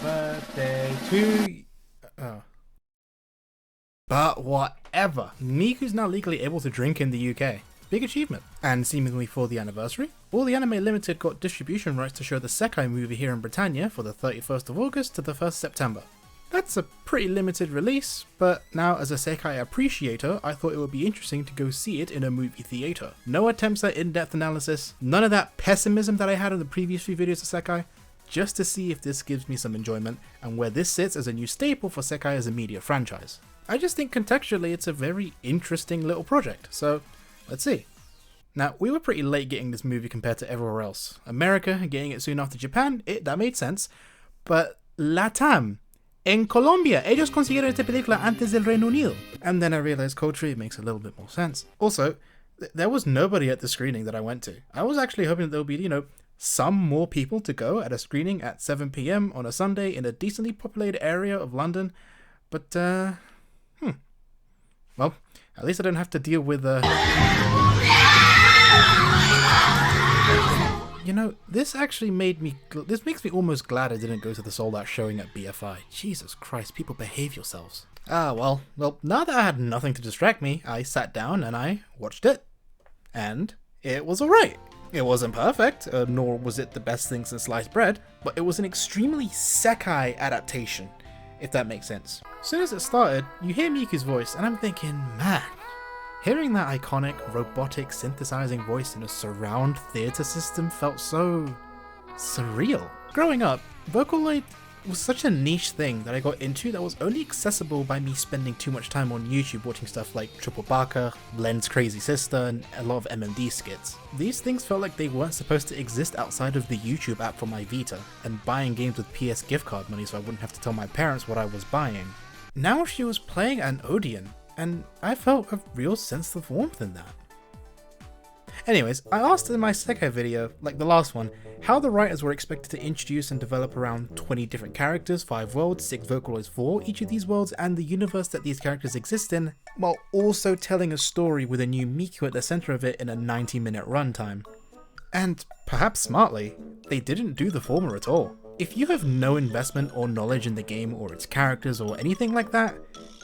birthday to... Oh. But whatever. Miku's now legally able to drink in the UK. Big achievement. And seemingly for the anniversary, All the Anime Limited got distribution rights to show the Sekai movie here in Britannia for the 31st of August to the 1st September. That's a pretty limited release, but now as a Sekai appreciator, I thought it would be interesting to go see it in a movie theatre. No attempts at in-depth analysis, none of that pessimism that I had in the previous few videos of Sekai, just to see if this gives me some enjoyment and where this sits as a new staple for Sekai as a media franchise. I just think contextually it's a very interesting little project, so let's see. Now, we were pretty late getting this movie compared to everywhere else. America getting it soon after Japan, that made sense, but LATAM, en Colombia, ellos consiguieron esta película antes del Reino Unido. And then I realized culturally it makes a little bit more sense. Also, there was nobody at the screening that I went to. I was actually hoping that there would be, some more people to go at a screening at 7 PM on a Sunday in a decently populated area of London. But, well, at least I don't have to deal with, this actually this makes me almost glad I didn't go to the sold out showing at BFI. Jesus Christ, people behave yourselves. Well, now that I had nothing to distract me, I sat down and I watched it. And it was alright. It wasn't perfect, nor was it the best thing since sliced bread, but it was an extremely Sekai adaptation, if that makes sense. As soon as it started, you hear Miku's voice and I'm thinking, man, hearing that iconic, robotic, synthesizing voice in a surround theatre system felt so surreal. Growing up, Vocaloid was such a niche thing that I got into that was only accessible by me spending too much time on YouTube watching stuff like Triple Baka, Len's Crazy Sister, and a lot of MMD skits. These things felt like they weren't supposed to exist outside of the YouTube app for my Vita, and buying games with PS gift card money so I wouldn't have to tell my parents what I was buying. Now she was playing an Odeon, and I felt a real sense of warmth in that. Anyways, I asked in my Sekai video, like the last one, how the writers were expected to introduce and develop around 20 different characters, 5 worlds, 6 Vocaloids for each of these worlds, and the universe that these characters exist in, while also telling a story with a new Miku at the center of it in a 90-minute runtime. And, perhaps smartly, they didn't do the former at all. If you have no investment or knowledge in the game or its characters or anything like that,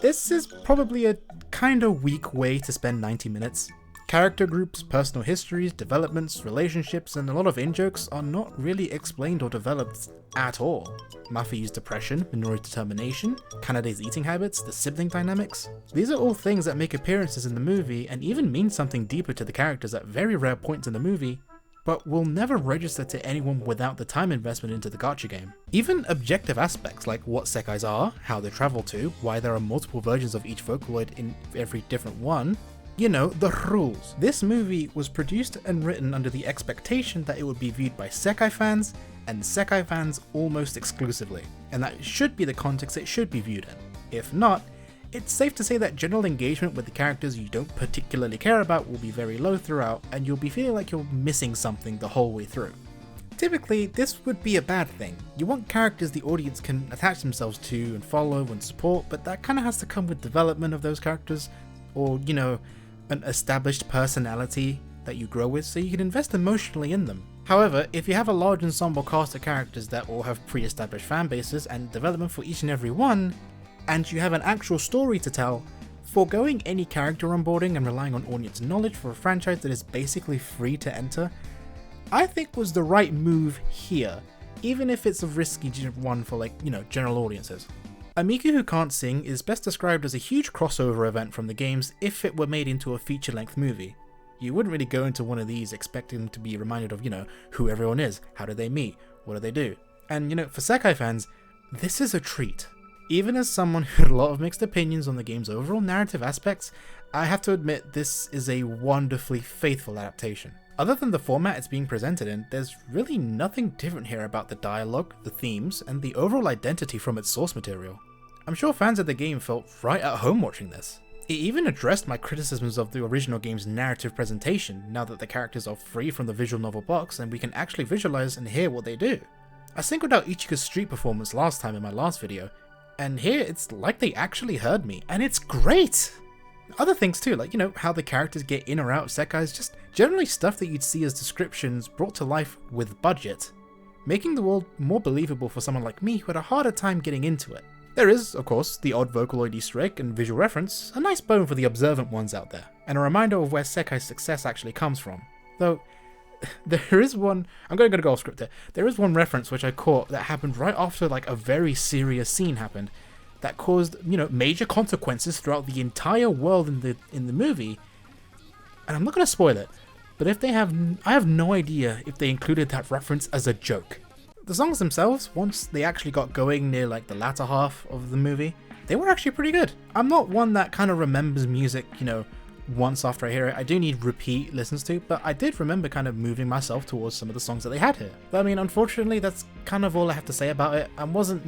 this is probably a kinda weak way to spend 90 minutes. Character groups, personal histories, developments, relationships, and a lot of in-jokes are not really explained or developed at all. Mafiu's depression, Minori's determination, Kanade's eating habits, the sibling dynamics. These are all things that make appearances in the movie and even mean something deeper to the characters at very rare points in the movie, but will never register to anyone without the time investment into the gacha game. Even objective aspects like what Sekais are, how they travel to, why there are multiple versions of each Vocaloid in every different one, the rules. This movie was produced and written under the expectation that it would be viewed by Sekai fans, and Sekai fans almost exclusively, and that should be the context it should be viewed in. If not, it's safe to say that general engagement with the characters you don't particularly care about will be very low throughout, and you'll be feeling like you're missing something the whole way through. Typically, this would be a bad thing. You want characters the audience can attach themselves to and follow and support, but that kinda has to come with development of those characters, or, an established personality that you grow with so you can invest emotionally in them. However, if you have a large ensemble cast of characters that all have pre-established fan bases and development for each and every one, and you have an actual story to tell, foregoing any character onboarding and relying on audience knowledge for a franchise that is basically free to enter, I think was the right move here, even if it's a risky one for general audiences. A Miku who can't sing is best described as a huge crossover event from the games if it were made into a feature-length movie. You wouldn't really go into one of these expecting to be reminded of, who everyone is, how do they meet, what do they do. And, for Sekai fans, this is a treat. Even as someone who had a lot of mixed opinions on the game's overall narrative aspects, I have to admit this is a wonderfully faithful adaptation. Other than the format it's being presented in, there's really nothing different here about the dialogue, the themes, and the overall identity from its source material. I'm sure fans of the game felt right at home watching this. It even addressed my criticisms of the original game's narrative presentation now that the characters are free from the visual novel box and we can actually visualize and hear what they do. I singled out Ichika's street performance last time in my last video, and here it's like they actually heard me, and it's great! Other things too, like, how the characters get in or out of Sekais, just generally stuff that you'd see as descriptions brought to life with budget. making the world more believable for someone like me who had a harder time getting into it. There is, of course, the odd Vocaloid Easter egg and visual reference, a nice bone for the observant ones out there, and a reminder of where Sekai's success actually comes from. Though, there is one, I'm going to go off script here, there is one reference which I caught that happened right after like a very serious scene happened, that caused, major consequences throughout the entire world in the movie, and I'm not going to spoil it, but I have no idea if they included that reference as a joke. The songs themselves, once they actually got going near like the latter half of the movie, they were actually pretty good. I'm not one that kind of remembers music, once after I hear it. I do need repeat listens to, but I did remember kind of moving myself towards some of the songs that they had here. But I mean, unfortunately, that's kind of all I have to say about it. I wasn't,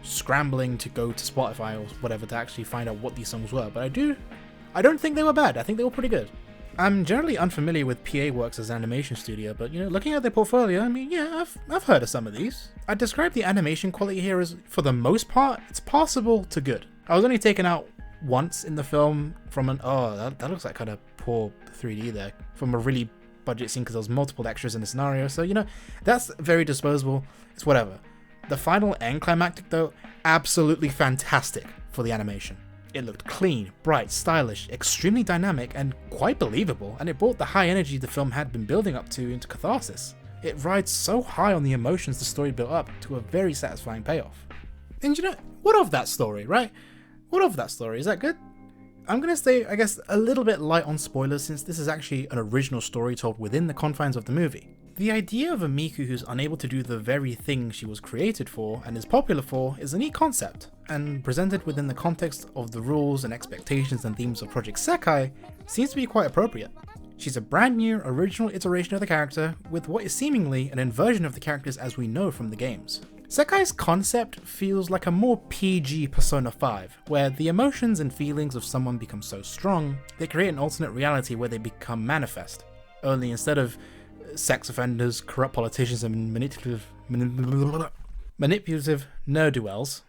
scrambling to go to Spotify or whatever to actually find out what these songs were, but I don't think they were bad. I think they were pretty good. I'm generally unfamiliar with PA Works as an animation studio, but looking at their portfolio, I mean, yeah, I've heard of some of these. I'd describe the animation quality here as, for the most part, it's passable to good. I was only taken out once in the film from that looks like kind of poor 3D there, from a really budget scene because there was multiple extras in the scenario, so that's very disposable. It's whatever. The final end climactic though, absolutely fantastic for the animation. It looked clean, bright, stylish, extremely dynamic, and quite believable, and it brought the high energy the film had been building up to into catharsis. It rides so high on the emotions the story built up to a very satisfying payoff. And what of that story, right? What of that story? Is that good? I'm gonna stay, I guess, a little bit light on spoilers since this is actually an original story told within the confines of the movie. The idea of a Miku who's unable to do the very thing she was created for and is popular for is a neat concept, and presented within the context of the rules and expectations and themes of Project Sekai seems to be quite appropriate. She's a brand new, original iteration of the character with what is seemingly an inversion of the characters as we know from the games. Sekai's concept feels like a more PG Persona 5, where the emotions and feelings of someone become so strong, they create an alternate reality where they become manifest. Only instead of sex offenders, corrupt politicians, and manipulative ne'er-do-wells.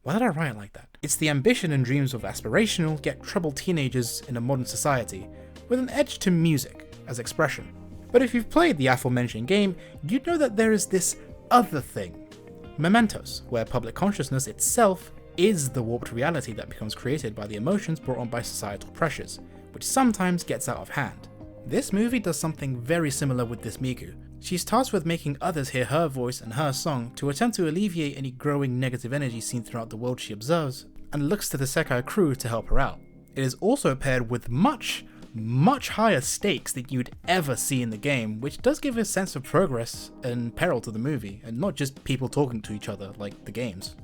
Why did I write it like that? It's the ambition and dreams of aspirational, yet troubled teenagers in a modern society, with an edge to music as expression. But if you've played the aforementioned game, you'd know that there is this other thing. Mementos, where public consciousness itself is the warped reality that becomes created by the emotions brought on by societal pressures, which sometimes gets out of hand. This movie does something very similar with this Miku. She's tasked with making others hear her voice and her song to attempt to alleviate any growing negative energy seen throughout the world she observes, and looks to the Sekai crew to help her out. It is also paired with much higher stakes than you'd ever see in the game, which does give a sense of progress and peril to the movie, and not just people talking to each other like the games.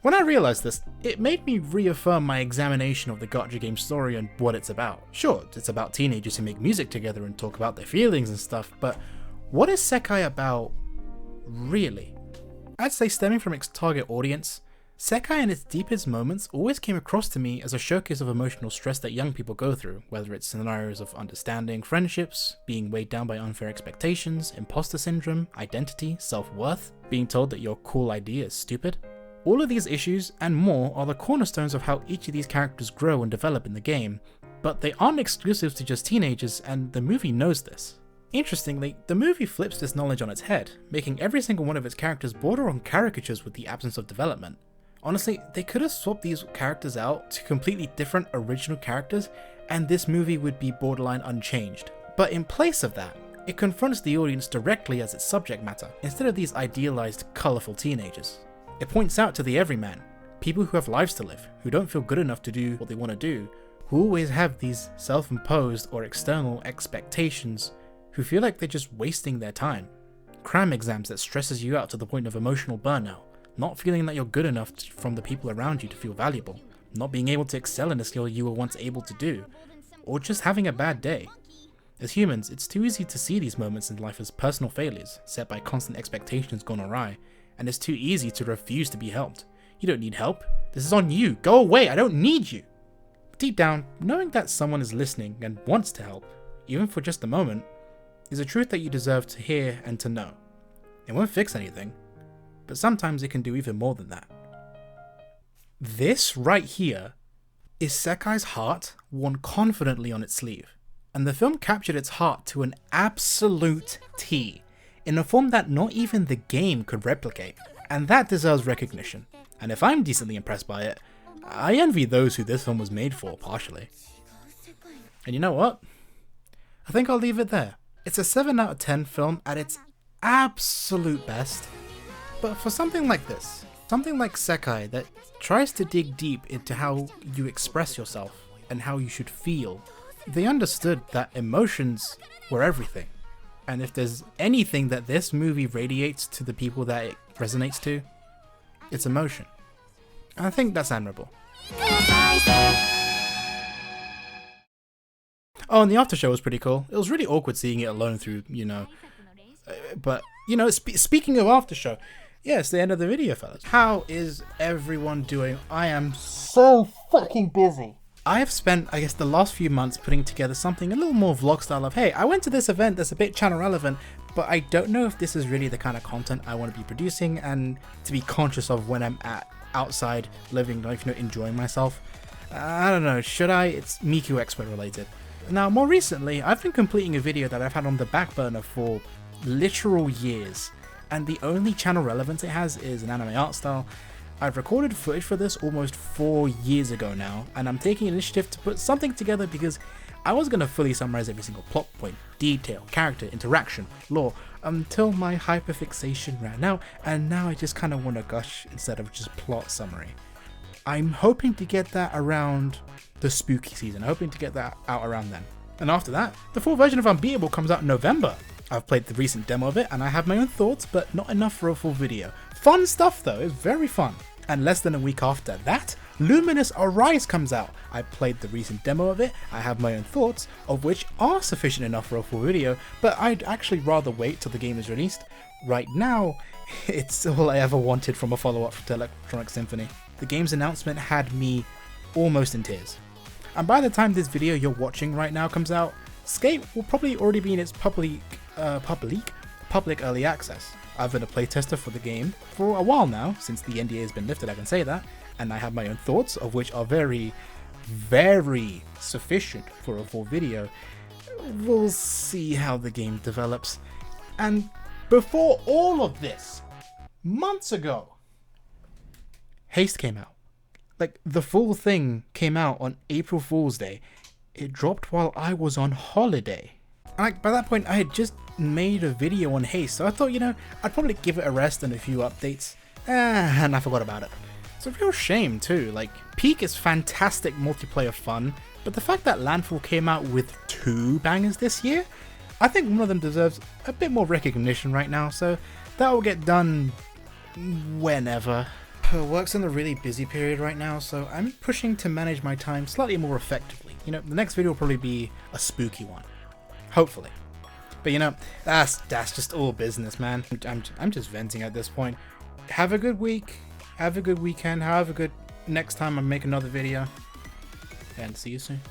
When I realised this, it made me reaffirm my examination of the gacha game story and what it's about. Sure, it's about teenagers who make music together and talk about their feelings and stuff, but what is Sekai about, really? I'd say stemming from its target audience, Sekai in its deepest moments always came across to me as a showcase of emotional stress that young people go through, whether it's scenarios of understanding friendships, being weighed down by unfair expectations, imposter syndrome, identity, self-worth, being told that your cool idea is stupid. All of these issues and more are the cornerstones of how each of these characters grow and develop in the game, but they aren't exclusive to just teenagers, and the movie knows this. Interestingly, the movie flips this knowledge on its head, making every single one of its characters border on caricatures with the absence of development. Honestly, they could have swapped these characters out to completely different original characters, and this movie would be borderline unchanged. But in place of that, it confronts the audience directly as its subject matter, instead of these idealized, colourful teenagers. It points out to the everyman, people who have lives to live, who don't feel good enough to do what they want to do, who always have these self-imposed or external expectations, who feel like they're just wasting their time. Cram exams that stresses you out to the point of emotional burnout, not feeling that you're good enough from the people around you to feel valuable, not being able to excel in a skill you were once able to do, or just having a bad day. As humans, it's too easy to see these moments in life as personal failures, set by constant expectations gone awry, and it's too easy to refuse to be helped. You don't need help. This is on you. Go away. I don't need you. Deep down, knowing that someone is listening and wants to help, even for just a moment, is a truth that you deserve to hear and to know. It won't fix anything, but sometimes it can do even more than that. This right here is Sekai's heart worn confidently on its sleeve, and the film captured its heart to an absolute T. in a form that not even the game could replicate. And that deserves recognition. And if I'm decently impressed by it, I envy those who this film was made for, partially. And you know what? I think I'll leave it there. It's a 7 out of 10 film at its absolute best. But for something like this, something like Sekai that tries to dig deep into how you express yourself and how you should feel, they understood that emotions were everything. And if there's anything that this movie radiates to the people that it resonates to, it's emotion. And I think that's admirable. Oh, and the after show was pretty cool. It was really awkward seeing it alone through, speaking of after show, yeah, it's the end of the video, fellas. How is everyone doing? I am so fucking busy. I have spent, I guess, the last few months putting together something a little more vlog style of, hey, I went to this event that's a bit channel relevant, but I don't know if this is really the kind of content I want to be producing and to be conscious of when I'm outside living life, enjoying myself. I don't know, should I? It's Miku expert related. Now, more recently, I've been completing a video that I've had on the back burner for literal years, and the only channel relevance it has is an anime art style. I've recorded footage for this almost 4 years ago now, and I'm taking initiative to put something together because I was going to fully summarize every single plot point, detail, character, interaction, lore, until my hyperfixation ran out, and now I just kind of want to gush instead of just plot summary. I'm hoping to get that around the spooky season, hoping to get that out around then. And after that, the full version of Unbeatable comes out in November. I've played the recent demo of it and I have my own thoughts, but not enough for a full video. Fun stuff though, it's very fun. And less than a week after that, Luminous Arise comes out. I played the recent demo of it, I have my own thoughts, of which are sufficient enough for a full video, but I'd actually rather wait till the game is released. Right now, it's all I ever wanted from a follow-up to Electronic Symphony. The game's announcement had me almost in tears. And by the time this video you're watching right now comes out, Skate will probably already be in its public early access. I've been a playtester for the game for a while now, since the NDA has been lifted, I can say that, and I have my own thoughts, of which are very, very sufficient for a full video. We'll see how the game develops. And before all of this, months ago, Haste came out. Like, the full thing came out on April Fool's Day. It dropped while I was on holiday. And by that point, I had just made a video on Haste, so I thought, I'd probably give it a rest and a few updates. And I forgot about it. It's a real shame too. Like, Peak is fantastic multiplayer fun, but the fact that Landfall came out with 2 bangers this year, I think one of them deserves a bit more recognition right now, so that will get done whenever. Work's in a really busy period right now, so I'm pushing to manage my time slightly more effectively. The next video will probably be a spooky one. Hopefully. But that's just all business, man. I'm just venting at this point. Have a good week. Have a good weekend. Have a good next time I make another video. And see you soon.